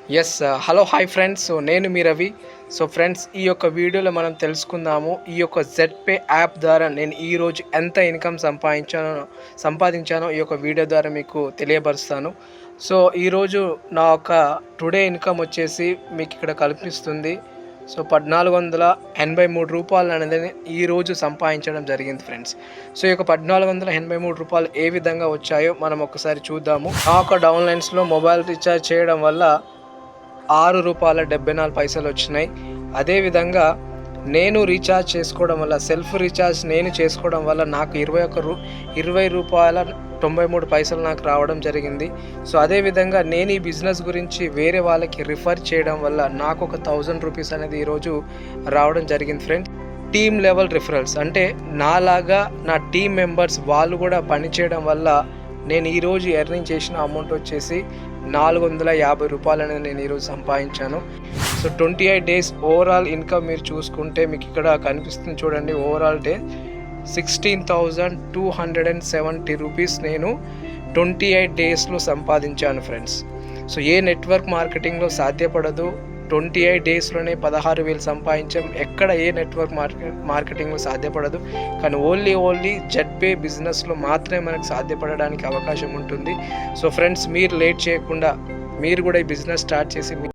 Hello hi friends. నేను మీ Ravi. Friends, ఈ యొక్క వీడియోలో మనం తెలుసుకుందాము ఈ యొక్క జెడ్పే యాప్ ద్వారా నేను ఈరోజు ఎంత ఇన్కమ్ సంపాదించానో ఈ యొక్క వీడియో ద్వారా మీకు తెలియపరుస్తాను. ఈరోజు నా యొక్క టుడే ఇన్కమ్ వచ్చేసి మీకు ఇక్కడ కనిపిస్తుంది. 1483 రూపాయలు అనేది ఈరోజు సంపాదించడం జరిగింది ఫ్రెండ్స్. ఈ యొక్క 1483 రూపాయలు ఏ విధంగా వచ్చాయో మనం ఒకసారి చూద్దాము. నా యొక్క డౌన్లైన్స్లో మొబైల్ రీఛార్జ్ చేయడం వల్ల ₹6.74 వచ్చినాయి. అదేవిధంగా నేను రీఛార్జ్ చేసుకోవడం వల్ల సెల్ఫ్ రీఛార్జ్ నేను చేసుకోవడం వల్ల నాకు ₹20.93 నాకు రావడం జరిగింది. అదేవిధంగా నేను ఈ బిజినెస్ గురించి వేరే వాళ్ళకి రిఫర్ చేయడం వల్ల నాకు ఒక ₹1000 అనేది ఈరోజు రావడం జరిగింది ఫ్రెండ్స్. టీమ్ లెవెల్ రిఫరల్స్ అంటే నాలాగా నా టీమ్ మెంబర్స్ వాళ్ళు కూడా పనిచేయడం వల్ల నేను ఈరోజు ఎర్నింగ్ చేసిన అమౌంట్ వచ్చేసి ₹450 అనేది నేను ఈరోజు సంపాదించాను. 28 డేస్ ఓవరాల్ ఇన్కమ్ మీరు చూసుకుంటే మీకు ఇక్కడ కనిపిస్తుంది చూడండి. ఓవరాల్ డే 16,270 రూపీస్ నేను 28 డేస్లో సంపాదించాను ఫ్రెండ్స్. ఏ నెట్వర్క్ మార్కెటింగ్లో సాధ్యపడదు. 28 డేస్లోనే 16,000 సంపాదించాం. ఎక్కడ ఏ నెట్వర్క్ మార్కెటింగ్లో సాధ్యపడదు. కానీ ఓన్లీ జెడ్పే బిజినెస్లో మాత్రమే మనకు సాధ్యపడడానికి అవకాశం ఉంటుంది. ఫ్రెండ్స్, మీరు లేట్ చేయకుండా మీరు కూడా ఈ బిజినెస్ స్టార్ట్ చేసి